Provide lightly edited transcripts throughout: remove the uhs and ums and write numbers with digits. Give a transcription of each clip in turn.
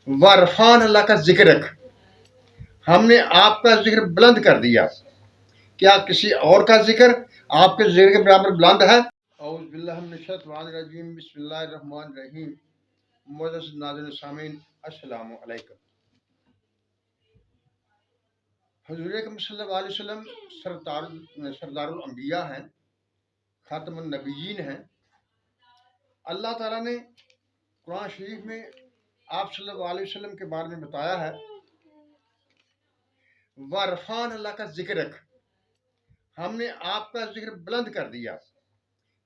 वरफान अल्लाह का जिक्र, हमने आपका जिक्र बुलंद कर दिया। क्या किसी और का जिक्र आपके जिक्र के बराबर बुलंद है? औज़ु बिल्लाहि मिनश शैतानिर रजीम, बिस्मिल्लाहिर रहमानिर रहीम। मुअज़्ज़ज़ नाज़रीन सामीन, अस्सलामु अलैकुम। हुज़ूर अकरम सल्लल्लाहु अलैहि वसल्लम सरदारुल अंबिया हैं, खातमुन नबिय्यीन हैं। अल्लाह ताला ने कुरान शरीफ में आप सल्लल्लाहु अलैहि वसल्लम के बारे में बताया है, वरफान अल्लाह का जिक्र, हमने आपका जिक्र बुलंद कर दिया।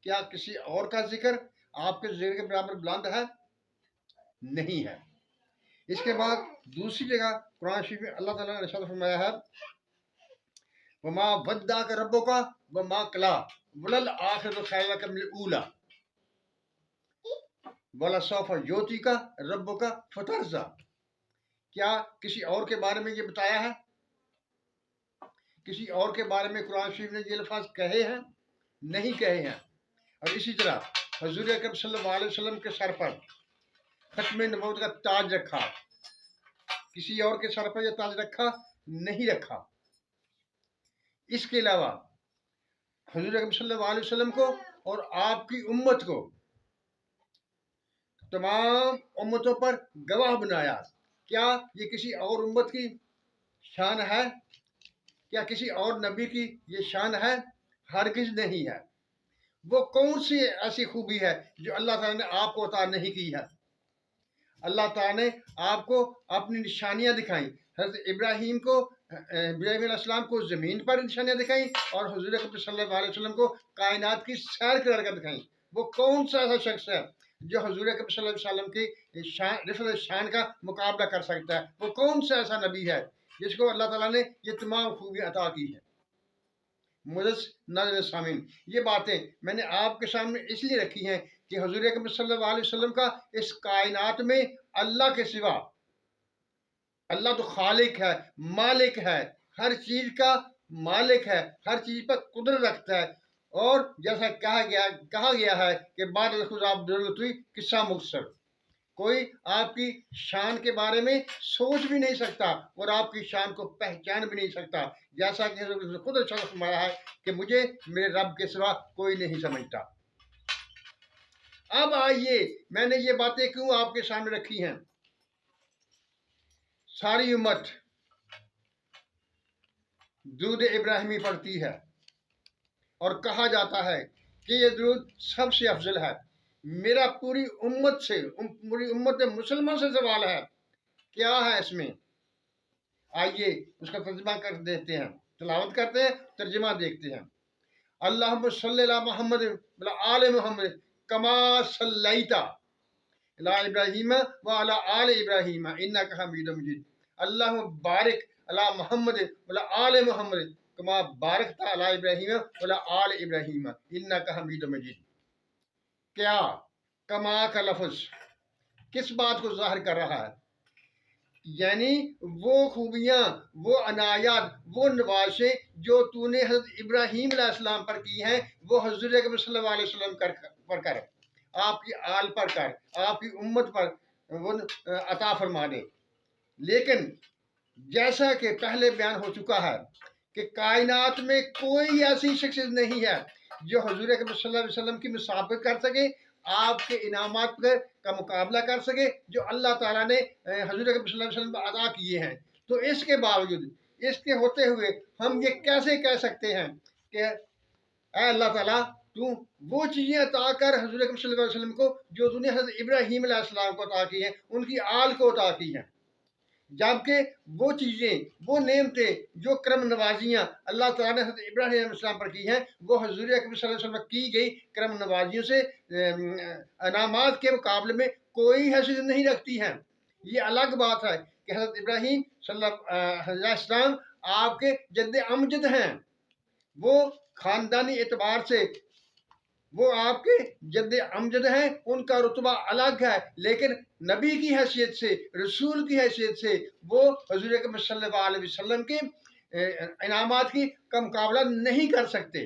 क्या किसी और का जिक्र आपके जिक्र के बराबर बुलंद है? नहीं है। इसके बाद दूसरी जगह कुरान शरीफ में अल्लाह ताला ने इरशाद फरमाया है, वमा वद्दाका रब्बुका वमा कला वलल आखिरतु खैरुल लका मिनल ऊला वला सौफा युतीका रब्बुका फतरज़ा। क्या किसी और के बारे में ये बताया है? किसी और के बारे में कुरान शरीफ ने ये अल्फाज कहे हैं? नहीं कहे हैं। और इसी तरह हुज़ूर अकरम सल्लल्लाहु अलैहि वसल्लम के सर पर खत्म नबूवत का ताज रखा, किसी और के सर पर यह ताज रखा नहीं रखा। इसके अलावा हुज़ूर अकरम सल्लल्लाहु अलैहि वसल्लम को और आपकी उम्मत को तमाम उम्मतों पर गवाह बनाया। क्या ये किसी और उम्मत की शान है? क्या किसी और नबी की ये शान है? हरगिज़ नहीं है। वो कौन सी ऐसी खूबी है जो अल्लाह ताला ने आपको अता नहीं की है? अल्लाह ताला ने आपको अपनी निशानियां दिखाई। हज़रत इब्राहीम अलैहिस्सलाम को ज़मीन पर निशानियां दिखाई और हुज़ूर अकरम सल्लल्लाहु अलैहि वसल्लम को कायनात की सैर कर दिखाई। वो कौन सा ऐसा शख्स है जो हुज़ूर अकरम सल्लल्लाहु अलैहि वसल्लम की रिफ़त शान का मुकाबला कर सकता है? वो कौन सा ऐसा नबी है जिसको अल्लाह ताला ने ये तमाम खूबियाँ अता की है? मुअज़्ज़ज़ नाज़रीन सामीन, ये बातें मैंने आपके सामने इसलिए रखी हैं कि हुज़ूर अकरम सल्लल्लाहु अलैहि वसल्लम का इस कायनात में अल्लाह के सिवा, अल्लाह तो खालिक है, मालिक है, हर चीज़ का मालिक है, हर चीज़ पर कुदरत रखता है। और जैसा कहा गया है कि बाद खुद आप किस्सा मुख्तसर, कोई आपकी शान के बारे में सोच भी नहीं सकता और आपकी शान को पहचान भी नहीं सकता, जैसा कि खुद अच्छा फरमाया है कि मुझे मेरे रब के सिवा कोई नहीं समझता। अब आइए, मैंने ये बातें क्यों आपके सामने रखी हैं। सारी उम्मत दुरूद इब्राहिमी पढ़ती है और कहा जाता है कि ये दुरूद सबसे अफजल है। मेरा पूरी उम्मत मुसलमान से सवाल है, क्या है इसमें? आइए उसका तर्जुमा कर देते हैं, तिलावत करते हैं, तर्जुमा देखते हैं। अल्लाहुम्मा सल्ली अला मुहम्मद व आले मुहम्मद कमा सल्लैता अला इब्राहीम व अला आले इब्राहीम इन्नका हमीदुम मजीद। अल्लाहुम्मा बारिक अला मुहम्मद व आले मुहम्मद कमा बारकता अला इब्राहीम व अला आले इब्राहीम इन्नका हमीदुम मजीद। क्या कमा का लफ्ज़ किस बात को ज़ाहिर कर रहा है? यानी वो खूबियाँ, वो अनायात, वो नवाज़ें जो तूने हज़रत इब्राहीम अलैहिस्सलाम पर की हैं, वो हुज़ूर अकरम सल्लल्लाहु अलैहि वसल्लम पर कर, आपकी आल पर कर, आपकी उम्मत पर वो अता फरमा दे। लेकिन जैसा कि पहले बयान हो चुका है कि कायनात में कोई ऐसी शख्सियत नहीं है जो हुज़ूर अकरम सल्लल्लाहु अलैहि वसल्लम की मुसाबिक़त कर सके, आपके इनामात का मुकाबला कर सके जो अल्लाह ताला ने हुज़ूर अकरम सल्लल्लाहु अलैहि वसल्लम पर अता किए हैं। तो इसके बावजूद, इसके होते हुए हम ये कैसे कह सकते हैं कि ऐ अल्लाह ताला, तू वो चीज़ें अता कर हुज़ूर अकरम सल्लल्लाहु अलैहि वसल्लम को जो तूने हज़रत इब्राहीम अलैहिस्सलाम को अता की हैं, उनकी आल को अता की हैं। जबकि वो चीज़ें, वो नेमतें, जो करम नवाजियाँ अल्लाह ताला ने हज़रत इब्राहीम अलैहिस्सलाम पर की हैं, वो हुज़ूर अकरम सल्लल्लाहु अलैहि वसल्लम पर की गई करम नवाजियों से इनामात के मुकाबले में कोई हैसियत नहीं रखती हैं। ये अलग बात है कि हज़रत इब्राहीम अलैहिस्सलाम आपके जद्द अमजद हैं, वो ख़ानदानी एतबार से वो आपके जद्द अमजद हैं, उनका रुतबा अलग है, लेकिन नबी की हैसियत से, रसूल की हैसियत से वो हुज़ूर अकरम सल्लल्लाहु अलैहि वसल्लम के इनामात का मुकाबला नहीं कर सकते।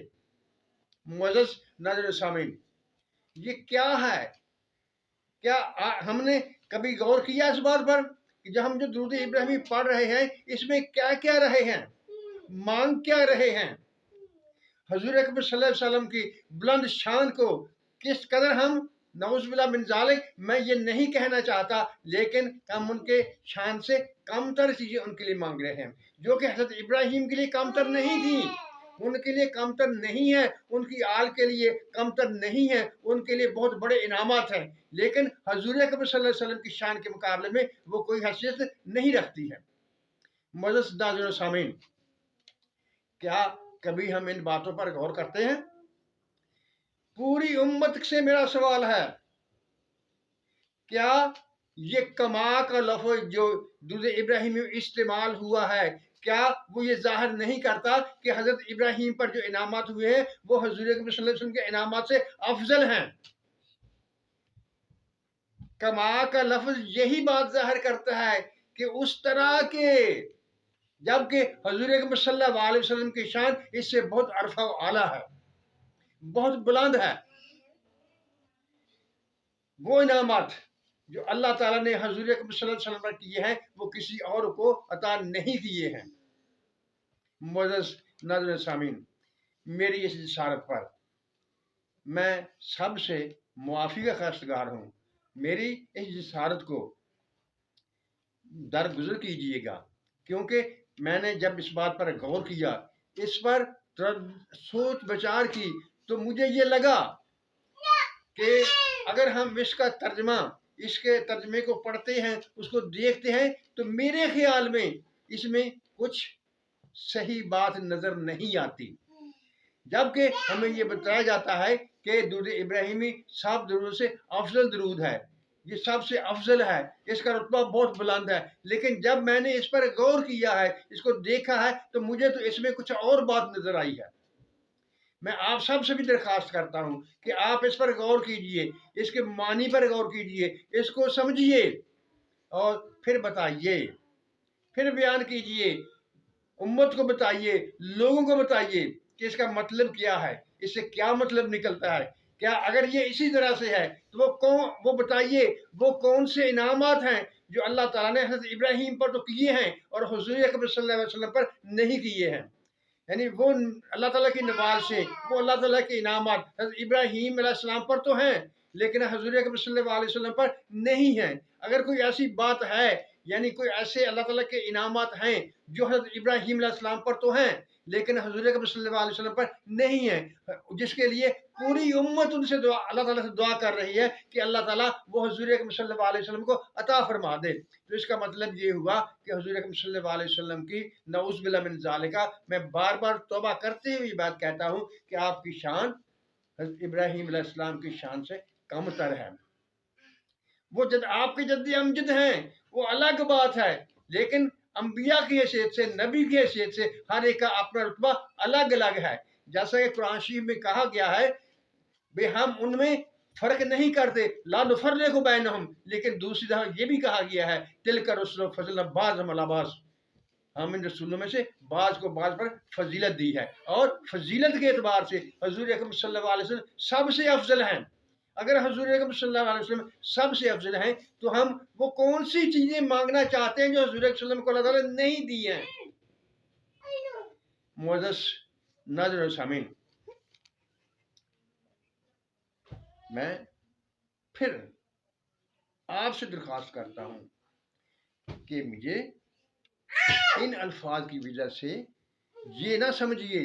मुअज़्ज़ज़ नाज़रीन सामीन, ये क्या है? क्या हमने कभी गौर किया इस बात पर कि जब हम जो दुरूद इब्राहिमी पढ़ रहे हैं इसमें क्या क्या रहे हैं, मांग क्या रहे हैं, हजूर अकबर सल्लल्लाहु अलैहि वसल्लम की बुलंद शान को किस कदर हम नऊज़ुबिल्लाह मिन ज़ालिक, मैं ये नहीं कहना चाहता, लेकिन हम उनके शान से कमतर चीज़ें उनके लिए मांग रहे हैं जो कि हज़रत इब्राहीम के लिए कमतर नहीं थी, उनके लिए कमतर नहीं है, उनकी आल के लिए कमतर नहीं है, उनके लिए बहुत बड़े इनामात हैं, लेकिन हजूर अकबर सल्लल्लाहु अलैहि वसल्लम की शान के मुकाबले में वो कोई हैसियत नहीं रखती है। मुअज़्ज़ज़ नाज़रीन व सामीन, क्या कभी हम इन बातों पर गौर करते हैं? पूरी उम्मत से मेरा सवाल है, क्या ये कमा का लफ्ज़ जो दुरूद इब्राहिमी में इस्तेमाल हुआ है, क्या वो ये ज़ाहिर नहीं करता कि हज़रत इब्राहीम पर जो इनामात हुए हैं वो हज़ूर अकबर सल्लल्लाहु अलैहि वसल्लम के इनामात से अफजल हैं? कमा का लफ्ज़ यही बात ज़ाहिर करता है कि उस तरह के, जबकि हज़ूर अकबर सल्लल्लाहु अलैहि वसल्लम की शान इससे बहुत अरफा व आला है, बहुत बुलंद है। वो इनामात जो अल्लाह ताला ने हजूर अकबर सल्लल्लाहु अलैहि वसल्लम पर किए हैं वो किसी और को अता नहीं किए हैं। मुअज़्ज़ज़ नाज़रीन सामीन, मेरी इस इशारत पर मैं सबसे मुआफ़ी का ख़ास्तगार हूँ, मेरी इस इशारत को दरगुजर कीजिएगा, क्योंकि मैंने जब इस बात पर गौर किया, इस पर सोच विचार की, तो मुझे ये लगा कि अगर हम इसका तर्जमा, इसके तर्जमे को पढ़ते हैं, उसको देखते हैं, तो मेरे ख्याल में इसमें कुछ सही बात नज़र नहीं आती, जबकि हमें ये बताया जाता है कि दुरूद इब्राहिमी सब दुरूद से अफजल दुरूद है, ये सबसे अफजल है, इसका रुतबा बहुत बुलंद है। लेकिन जब मैंने इस पर गौर किया है, इसको देखा है, तो मुझे तो इसमें कुछ और बात नज़र आई है। मैं आप सब से भी दरख्वास्त करता हूँ कि आप इस पर गौर कीजिए, इसके मानी पर गौर कीजिए, इसको समझिए और फिर बताइए, फिर बयान कीजिए, उम्मत को बताइए, लोगों को बताइए कि इसका मतलब क्या है, इससे क्या मतलब निकलता है। क्या अगर ये इसी तरह से है तो वो बताइए वो कौन से इनामात हैं जो अल्लाह ताला ने हज़रत इब्राहीम पर तो किए हैं और हुज़ूर अकबर सल्लल्लाहु अलैहि वसल्लम पर नहीं किए हैं। यानी वो अल्लाह ताला की नवाज से, वो अल्लाह ताला के इनामात हज़रत इब्राहीम अलैहिस्सलाम पर तो हैं, लेकिन हज़ूर अकबर सल्लल्लाहु अलैहि वसल्लम पर नहीं हैं। अगर कोई ऐसी बात है, यानी कोई ऐसे अल्लाह ताला के इनामात हैं जो हज़रत इब्राहीम अलैहिस्सलाम पर तो हैं, लेकिन हज़ूर अकबर सल्लल्लाहु अलैहि वसल्लम पर नहीं है, जिसके लिए पूरी उम्मत उनसे दुआ, अल्लाह ताला से दुआ कर रही है कि अल्लाह ताला वो हज़ूर अकबर सल्लल्लाहु अलैहि वसल्लम को अता फरमा दे। तो इसका मतलब ये हुआ कि हज़ूर अकबर सल्लल्लाहु अलैहि वसल्लम की नऊज़ुबिल्लाह मिन ज़ालिका, मैं बार बार तौबा करते हुए ये बात कहता हूँ कि आपकी शान हज़रत इब्राहीम अलैहिस्सलाम की शान से कमतर है। वो जब आपके जद्दी अमजद हैं वो अलग बात है, लेकिन अंबिया की हैसियत से, नबी की हैसियत से हर एक का अपना रुतबा अलग अलग है। जैसा कि कुरान शरीफ में कहा गया है, भाई हम उनमें फर्क नहीं करते, ला नुफर्रिकु बैनहुम, लेकिन दूसरी तरह ये भी कहा गया है तिलका रुसुल फज़लना बाज़हुम अला बाज़, हम इन रसूलों में से बाज को बाज पर फजीलत दी है, और फजीलत के एतबार से हजूर अकरम सल्लल्लाहु अलैहि वसल्लम सबसे अफजल हैं। अगर हजूर अकरम सल्लल्लाहु अलैहि वसल्लम सबसे अफजल हैं तो हम वो कौन सी चीजें मांगना चाहते हैं जो हजूर अकरम सल्लल्लाहु अलैहि वसल्लम को अल्लाह ताला ने नहीं दी हैं। मुअज़्ज़ज़ नाज़रीन सामीन, मैं फिर आपसे दरख्वास्त करता हूँ कि मुझे इन अल्फाज की वजह से ये ना समझिए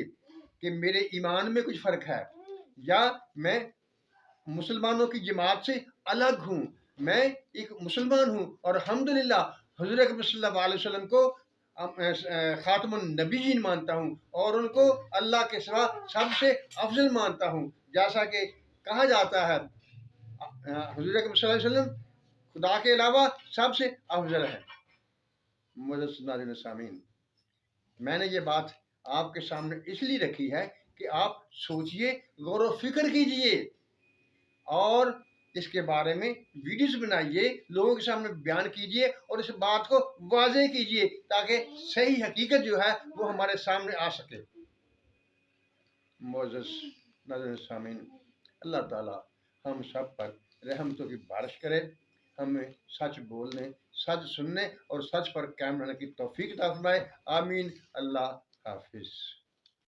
कि मेरे ईमान में कुछ फ़र्क है या मैं मुसलमानों की जमात से अलग हूँ। मैं एक मुसलमान हूँ और अल्हम्दुलिल्लाह हुज़ूर अकरम सल्लल्लाहु अलैहि वसल्लम को खातमुन नबीयीन मानता हूँ और उनको अल्लाह के सिवा सबसे अफजल मानता हूँ। जैसा कि कहा जाता है हुज़ूर अकरम सल्लल्लाहु अलैहि वसल्लम खुदा के अलावा सबसे अफजल है। मुअज़्ज़ज़ नाज़रीन सामीन, मैंने ये बात आपके सामने इसलिए रखी है कि आप सोचिए, गौर व फिक्र कीजिए और इसके बारे में वीडियोस बनाइए, लोगों के सामने बयान कीजिए और इस बात को वाज़ेह कीजिए ताकि सही हकीकत जो है वो हमारे सामने आ सके। मुअज़्ज़ज़ नाज़रीन सामीन, अल्लाह ताला हम सब पर रहमतों की बारिश करे, हमें सच बोलने, سچ سننے اور سچ پر قائم رہنے کی توفیق عطا فرمائے. آمین. اللہ حافظ.